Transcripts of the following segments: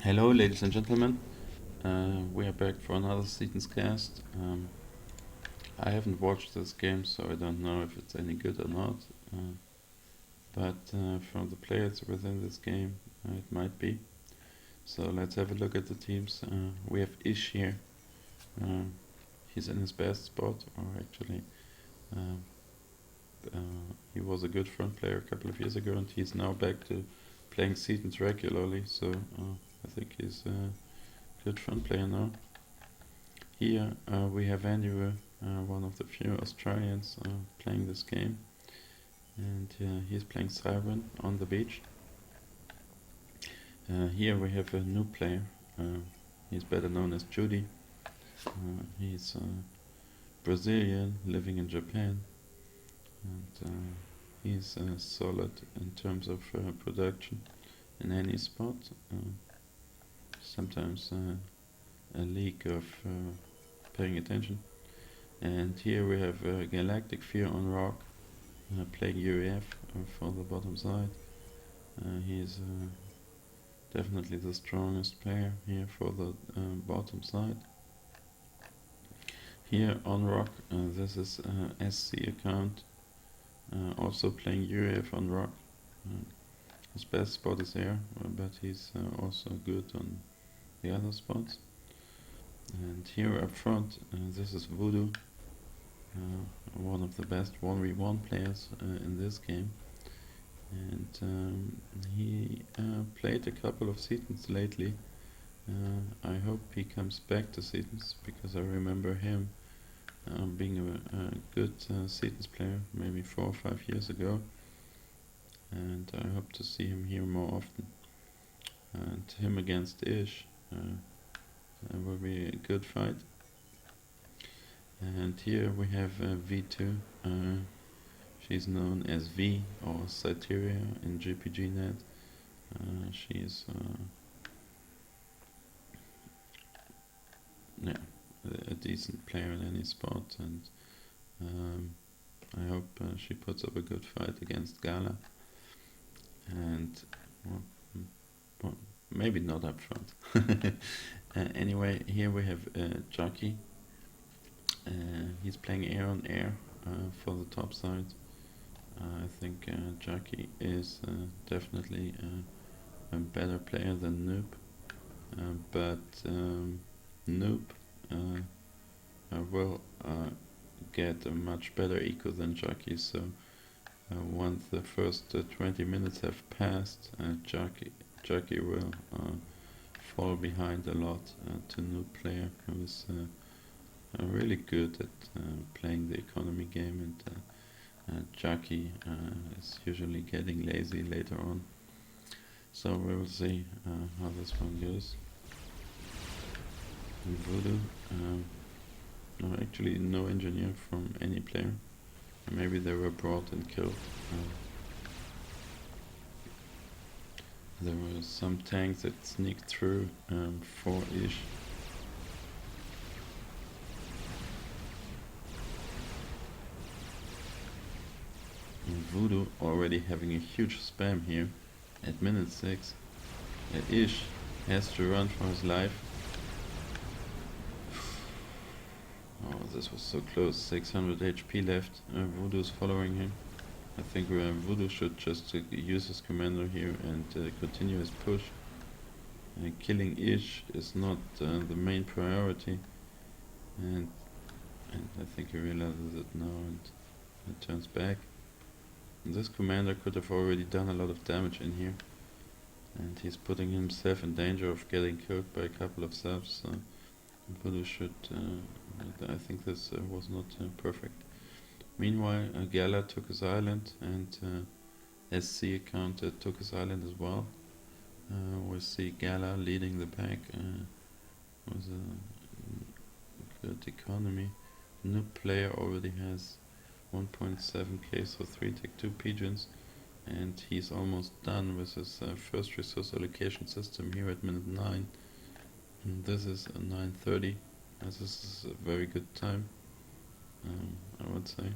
Hello, ladies and gentlemen. We are back for another Seton's cast. I haven't watched this game, so I don't know if it's any good or not. But from the players within this game, it might be. So let's have a look at the teams. We have Iszh here. Uh, he's in his best spot, or actually, uh, he was a good front player a couple of years ago, and he's now back to playing Setons regularly. So I think he's a good front player now. Here we have Andyroooooo, one of the few Australians playing this game, and he's playing Siren on the beach. Here we have a new player. He's better known as Yuudi. He's Brazilian, living in Japan, and he's solid in terms of production in any spot. Sometimes a leak of paying attention. And here we have galacticfear on rock, playing UEF for the bottom side. He's definitely the strongest player here for the bottom side. Here on rock, this is SC account, also playing UEF on rock. His best spot is air, but he's also good on the other spots. And here up front, this is Voodoo, one of the best 1v1 players in this game. And he played a couple of Setons lately. I hope he comes back to Setons, because I remember him being a good Setons player maybe 4 or 5 years ago. And I hope to see him here more often. And him against Iszh will be a good fight. And here we have V2. She's known as V or Cyteria in GPGnet. She's a decent player in any spot, and I hope she puts up a good fight against Gala. And well, maybe not up front. Anyway, here we have Jacci. He's playing air on air for the top side. I think Jacci is definitely a better player than Noob, but Noob will get a much better eco than Jacci. So once the first 20 minutes have passed, Jacci will fall behind a lot to Noob player, who is really good at playing the economy game, and Jacci is usually getting lazy later on. So we will see how this one goes. And Voodoo, no, actually no engineer from any player. Maybe they were brought and killed. There were some tanks that sneaked through for Iszh. And Voodoo already having a huge spam here at minute 6. Iszh has to run for his life. Oh, this was so close. 600 HP left. Voodoo's following him. I think Voodoo should just use his commander here and continue his push. Killing Iszh is not the main priority, and I think he realizes it now and turns back. And this commander could have already done a lot of damage in here, and he's putting himself in danger of getting killed by a couple of subs. So Voodoo should. I think this was not perfect. Meanwhile, Gala took his island, and SC account took his island as well. We see Gala leading the pack with a good economy. New player already has 1.7k, so 3 take 2 pigeons, and he's almost done with his first resource allocation system here at minute 9. And this is 9:30, as this is a very good time, I would say.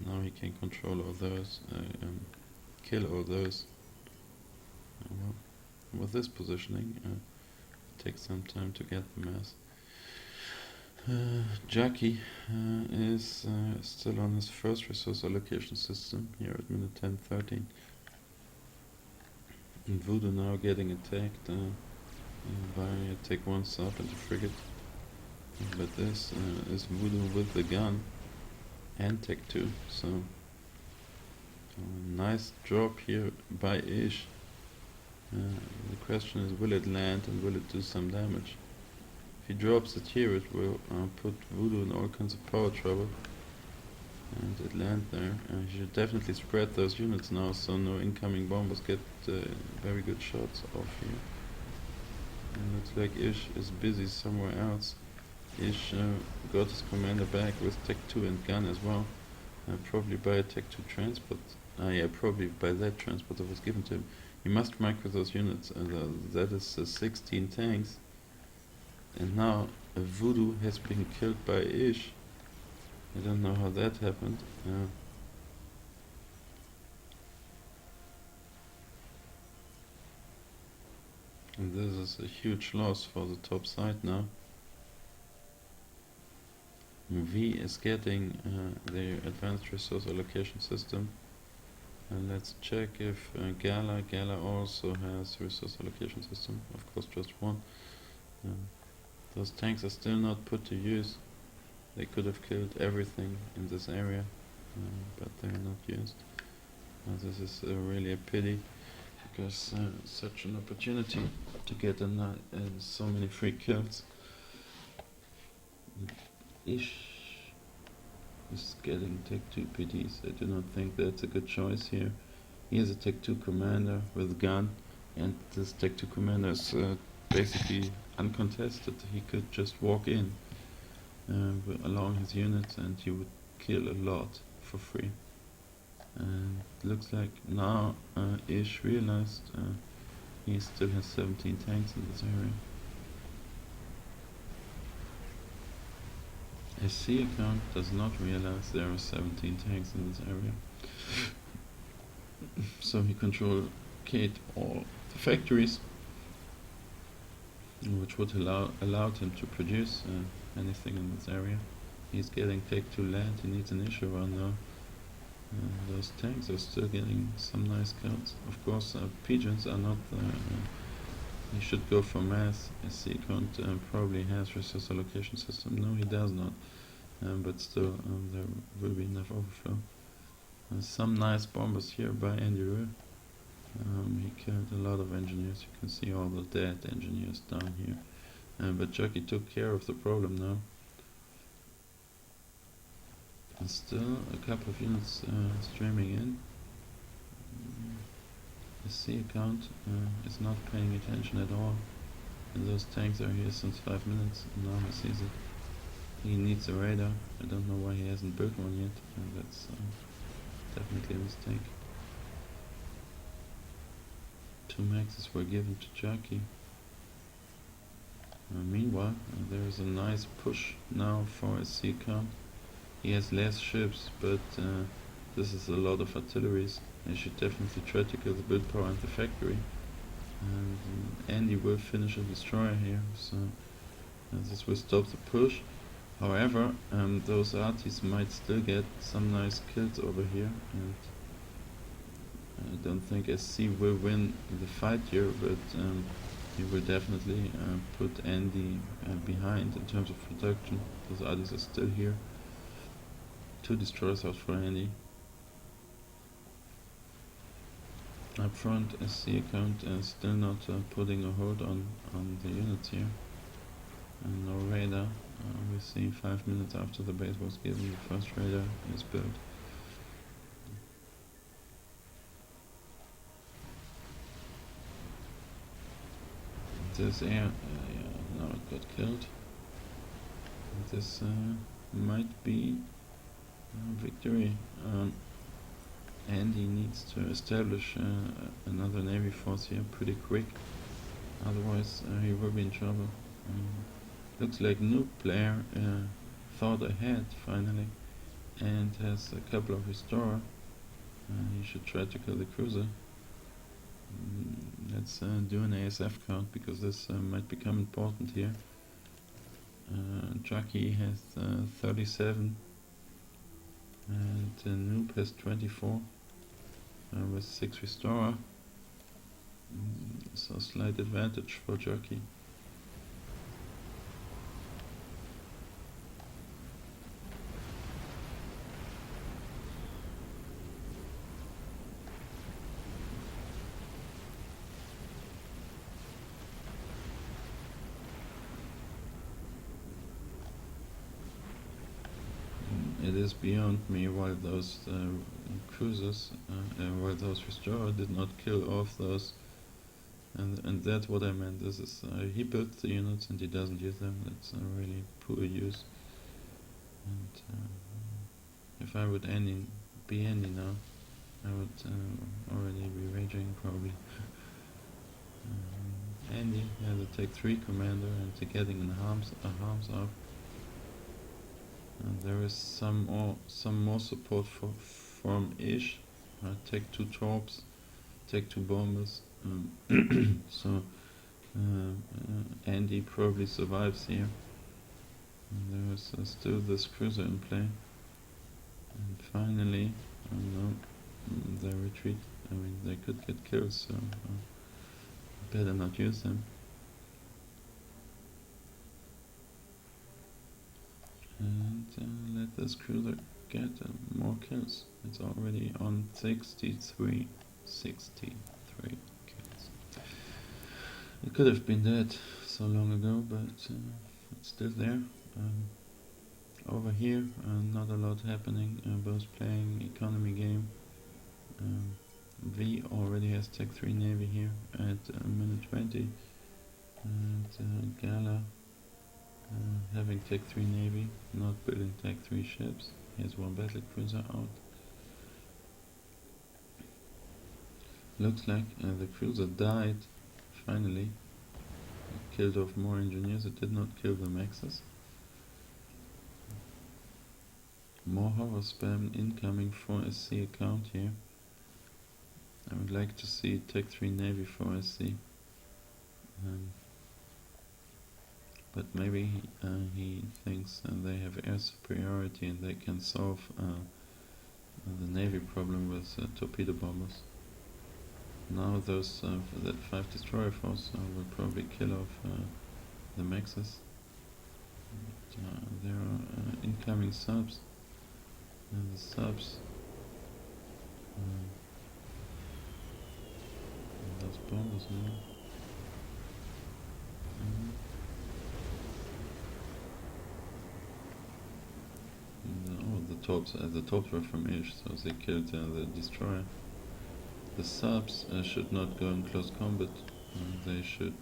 Now he can control all those, kill all those. Well, with this positioning. Takes some time to get the mass. Jacci is still on his first resource allocation system here at minute 10:13. And Voodoo now getting attacked by take 1 sub and the frigate. But this is Voodoo with the gun and tech 2, so nice drop here by Iszh. The question is, will it land and will it do some damage? If he drops it here, it will put Voodoo in all kinds of power trouble. And it lands there. He should definitely spread those units now, so no incoming bombers get very good shots off here. And looks like Iszh is busy somewhere else. Iszh got his commander back with Tech 2 and gun as well. Probably by a Tech 2 transport. Yeah, probably by that transport that was given to him. He must micro those units. That is 16 tanks. And now Voodoo has been killed by Iszh. I don't know how that happened. And this is a huge loss for the top side now. V is getting the advanced resource allocation system. And let's check if Gala also has resource allocation system. Of course, just one. Those tanks are still not put to use. They could have killed everything in this area, but they're not used. This is really a pity, because such an opportunity to get so many free kills. Iszh is getting Tech 2 PDs. I do not think that's a good choice here. He has a Tech 2 commander with a gun, and this Tech 2 commander is basically uncontested. He could just walk in along his units and he would kill a lot for free. And looks like now Iszh realized he still has 17 tanks in this area. SC account does not realize there are 17 tanks in this area. So he controlled all the factories, which would allowed him to produce anything in this area. He's getting Tech 2 land. He needs an Iszh around now. Those tanks are still getting some nice kills. Of course, pigeons are not he should go for mass. SC account probably has resource allocation system. No, he does not. But still, there will be enough overflow. Some nice bombers here by Andyroooooo. He killed a lot of engineers. You can see all the dead engineers down here. But Jacci took care of the problem now. And still a couple of units streaming in. The C account is not paying attention at all. And those tanks are here since 5 minutes. And now he sees it. He needs a radar. I don't know why he hasn't built one yet. And that's definitely a mistake. 2 maxes were given to Jacci. Meanwhile, there is a nice push now for a C count. He has less ships, but this is a lot of artilleries. He should definitely try to kill the build power and the factory. And Andy will finish a destroyer here, so this will stop the push. However, those arties might still get some nice kills over here, and I don't think SC will win the fight here, but he will definitely put Andy behind in terms of production. Those arties are still here. 2 destroyers out for Andy. Up front, SC account still not putting a hold on the units here. And no radar. We see 5 minutes after the base was given, the first radar is built. This air, now it got killed. This might be victory. Andy needs to establish another navy force here pretty quick, otherwise he will be in trouble. Looks like noob player thought ahead finally and has a couple of restorer. He should try to kill the cruiser. Let's do an ASF count, because this might become important here. Jacci has 37 and Noob has 24 with 6 Restorer. So slight advantage for Jacci. It is beyond me why those cruisers, why those Restorer did not kill off those, and that's what I meant. This is he built the units and he doesn't use them. That's a really poor use. And if I would be Andy now, I would already be raging probably. Andy has a Tech 3 commander and they're getting in harms up. And there is some more support from Iszh. Tech 2 torps, Tech 2 bombers. So Andy probably survives here. And there is still this cruiser in play. And finally, no, they retreat. I mean, they could get killed, so better not use them. And let this cruiser get more kills. It's already on 63 kills. It could have been dead so long ago, but it's still there. Over here, not a lot happening. Both playing economy game. V already has Tech 3 Navy here at minute 20, and Gala having Tech 3 Navy, not building Tech 3 ships. He has one battle cruiser out. Looks like the cruiser died finally. It killed off more engineers. It did not kill the Maxes. More hover spam incoming for SC account here. I would like to see Tech 3 Navy for SC. But maybe he thinks they have air superiority and they can solve the Navy problem with torpedo bombers. Now those that 5 destroyer force will probably kill off the Maxes. There are incoming subs. And the subs, those bombers now. The tops were from Iszh, so they killed the destroyer. The subs should not go in close combat. They should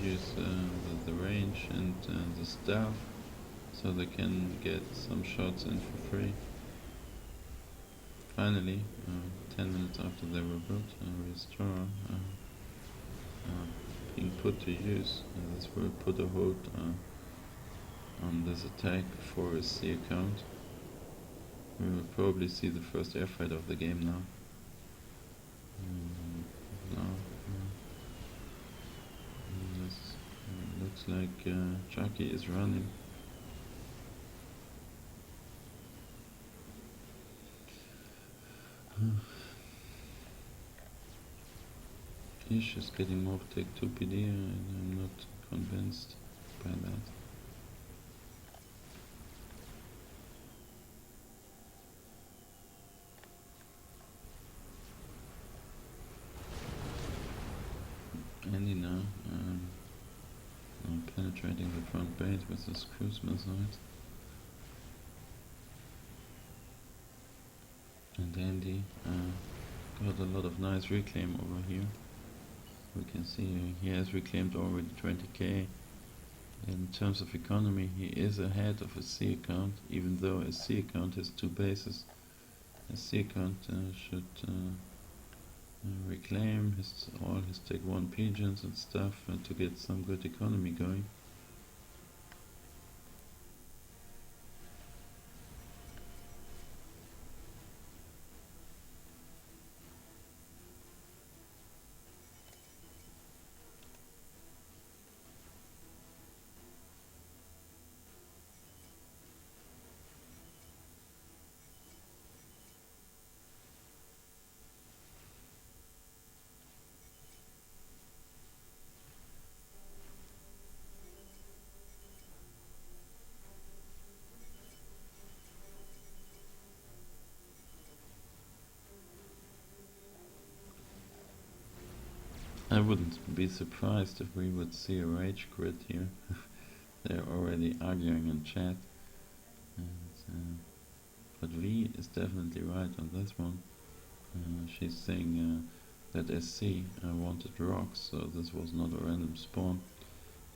use the range and the staff, so they can get some shots in for free. Finally, 10 minutes after they were built, Restorer being put to use. This will put a hold on this attack for a C account. We will probably see the first airfight of the game now. This looks like Jacci is running. Iszh is getting more Tech 2 PD and I'm not convinced by that. Andy now penetrating the front base with his cruise missiles. And Andy got a lot of nice reclaim over here. We can see he has reclaimed already 20k. In terms of economy, he is ahead of a C account, even though a C account has 2 bases. A C account should reclaim all his Tech 1 pigeons and stuff to get some good economy going. wouldn't be surprised if we would see a rage quit here. They're already arguing in chat. And, but V is definitely right on this one. She's saying that SC wanted rocks, so this was not a random spawn.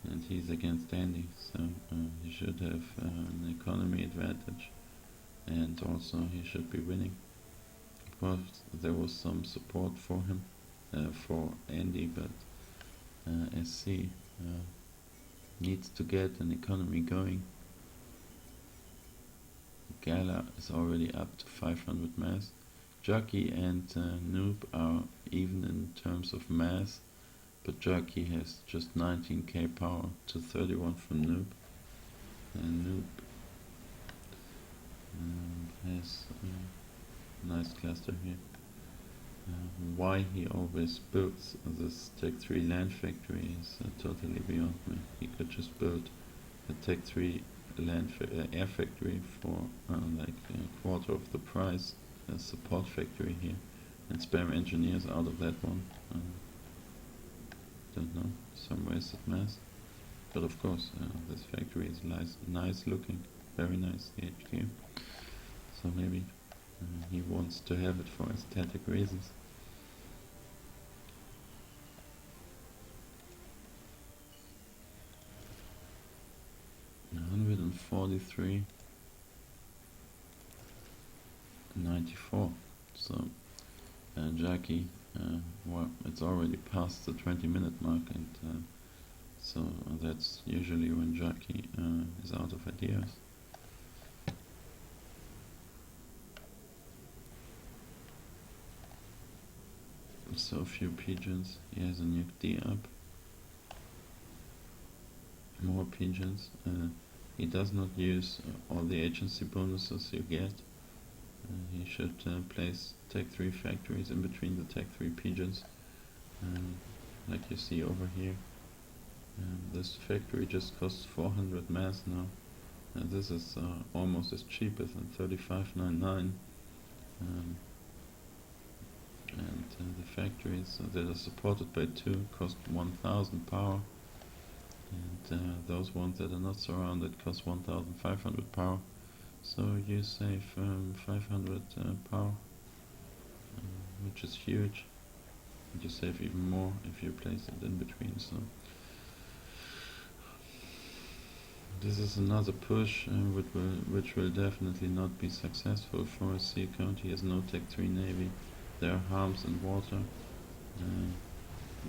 And he's against Andy, so he should have an economy advantage. And also he should be winning. Of course, there was some support for him, for Andy, but SC needs to get an economy going. Gala is already up to 500 mass. Jacci and Noob are even in terms of mass, but Jacci has just 19k power to 31 from Noob. And Noob has a nice cluster here. Why he always builds this Tech 3 land factory is totally beyond me. He could just build a Tech 3 air factory for like a quarter of the price, a support factory here, and spam engineers out of that one. Don't know, some wasted mass. But of course, this factory is nice looking, very nice, the HQ. So maybe he wants to have it for aesthetic reasons. $143, 94. So Jacci, well, it's already past the 20-minute mark, and so that's usually when Jacci is out of ideas. So few pigeons. He has a nuke D up. More pigeons. He does not use all the agency bonuses you get. He should place Tech 3 factories in between the Tech 3 pigeons, like you see over here. This factory just costs 400 mass now. This is almost as cheap as in 35.99. And the factories that are supported by 2 cost 1000 power, and those ones that are not surrounded cost 1500 power, so you save 500 power, which is huge, and you save even more if you place it in between. So this is another push which will definitely not be successful for a sea account. He has no Tech 3 navy. There are harms in water.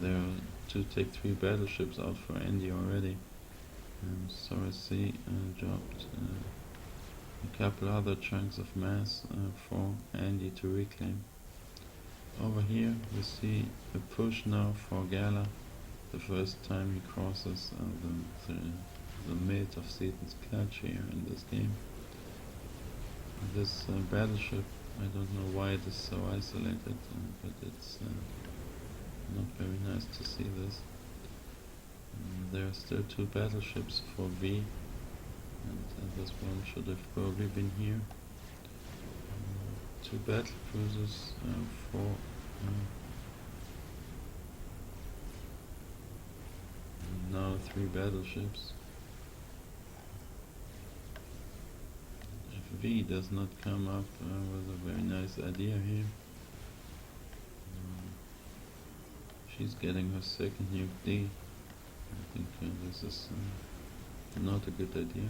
There are 2 Tech 3 battleships out for Andy already. So I see dropped a couple other chunks of mass for Andy to reclaim. Over here we see a push now for Gala, the first time he crosses the mid of Seton's clutch here in this game. This battleship, I don't know why it is so isolated, but it's not very nice to see this. There are still 2 battleships for V, and this one should have probably been here. 2 battle cruisers for now 3 battleships. If V does not come up with a very nice idea here, she's getting her second nuke D. I think this is not a good idea.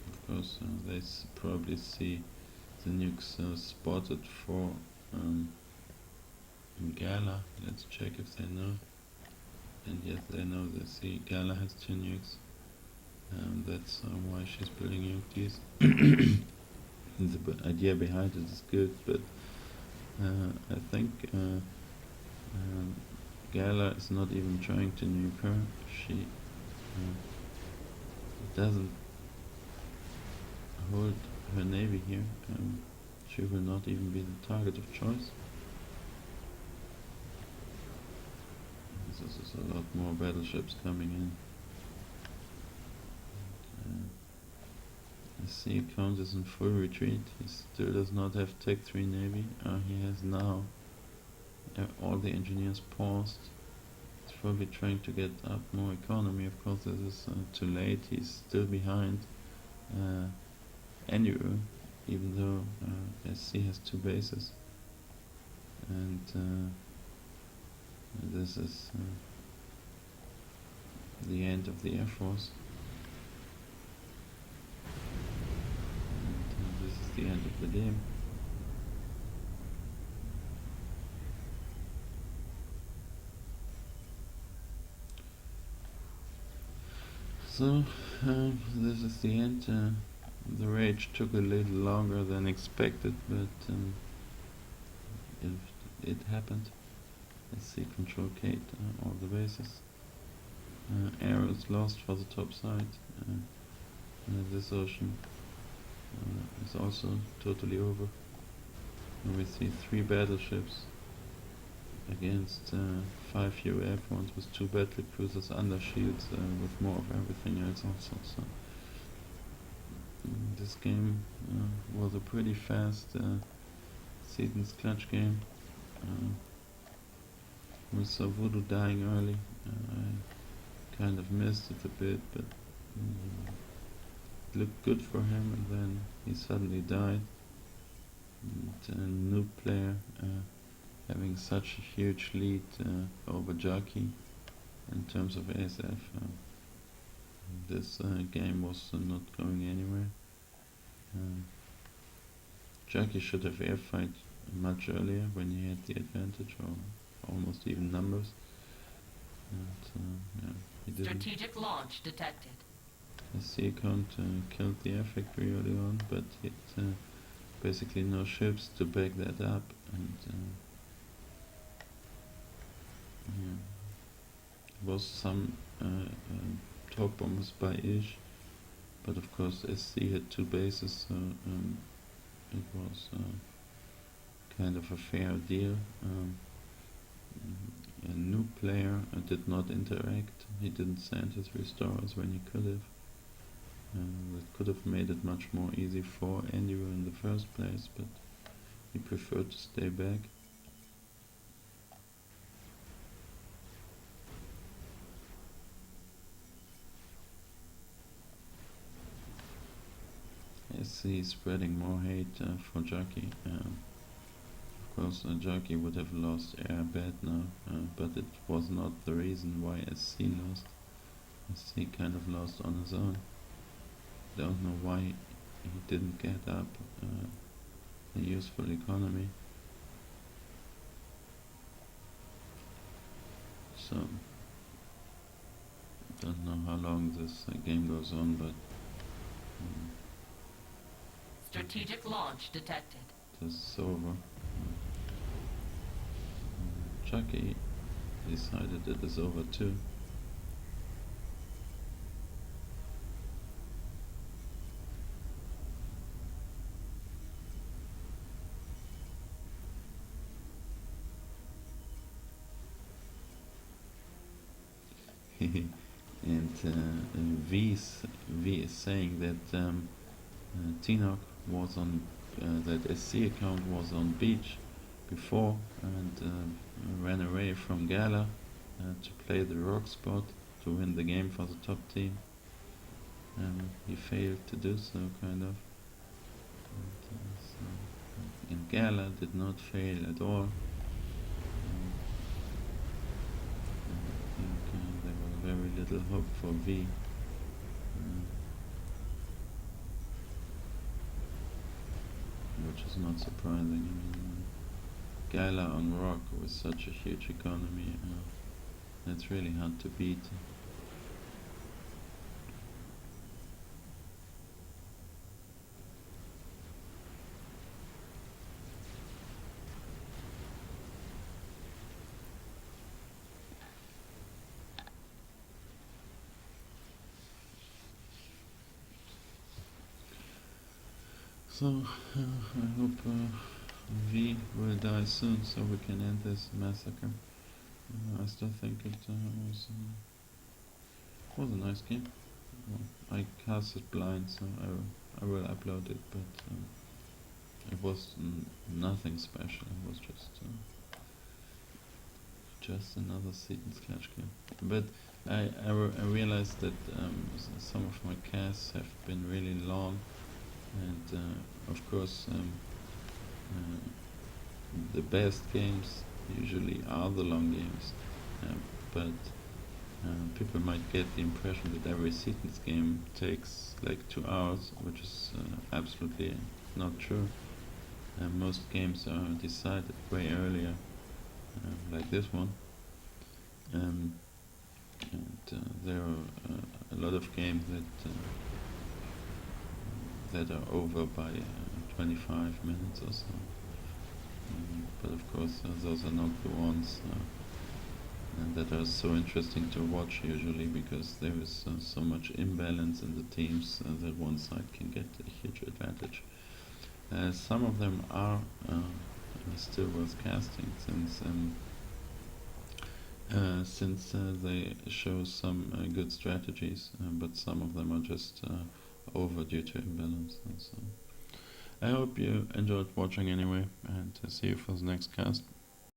Of course, they probably see the nukes spotted for Gala. Let's check if they know. And yes, they know. They see Gala has 2 nukes. That's why she's building nuke Ds. The idea behind it is good, but I think Gala is not even trying to nuke her. She doesn't hold her navy here. She will not even be the target of choice. This is a lot more battleships coming in. The sea account is in full retreat. He still does not have Tech 3 navy. He has now all the engineers paused. He's probably trying to get up more economy. Of course, this is too late. He's still behind Andyroooooo, even though SC has 2 bases. And this is the end of the Air Force. And this is the end of the game. So this is the end. The rage took a little longer than expected, but it happened. Let's see, control Kate, all the bases. Arrows lost for the top side. This ocean is also totally over. And we see 3 battleships against 5 UAF ones with 2 battle cruisers under shields with more of everything else also. So this game was a pretty fast Seton's clutch game. We saw Voodoo dying early. I kind of missed it a bit, but it looked good for him, and then he suddenly died. And a new player having such a huge lead over Jacci in terms of ASF. This game was not going anywhere. Jacci should have airfight much earlier when he had the advantage, or almost even numbers. And yeah, he didn't. Strategic launch detected. The sea account killed the air factory early on, but it basically no ships to back that up, and yeah, there was some talk bombers by Iszh, but of course SC had 2 bases, so it was kind of a fair deal. A new player did not interact. He didn't send his restorers when he could have. That could have made it much more easy for Andyroooooo in the first place, but he preferred to stay back. SC spreading more hate for Jacci. Of course, Jacci would have lost air bad now, but it was not the reason why SC lost. SC kind of lost on his own. Don't know why he didn't get up a useful economy. So, don't know how long this game goes on, but Strategic launch detected. this is over. Jacci decided it is over too. And V is saying that Tinoc was on that SC account was on beach before and ran away from Gala to play the rock spot to win the game for the top team. He failed to do so, kind of. And Gala did not fail at all. There was very little hope for V. Which is not surprising. I mean, Gala on rock with such a huge economy, that's really hard to beat. So, I hope V will die soon so we can end this massacre. I still think it was a nice game. Well, I cast it blind, so I will upload it, but it was nothing special. It was just just another Seton's Clash game. But I realized that some of my casts have been really long, and of course the best games usually are the long games, but people might get the impression that every Seton's game takes like 2 hours, which is absolutely not true. Most games are decided way earlier, like this one, and there are a lot of games that are over by 25 minutes or so. But of course, those are not the ones that are so interesting to watch usually, because there is so much imbalance in the teams that one side can get a huge advantage. Some of them are still worth casting, since they show some good strategies, but some of them are just over due to imbalance. And so I hope you enjoyed watching anyway, and see you for the next cast.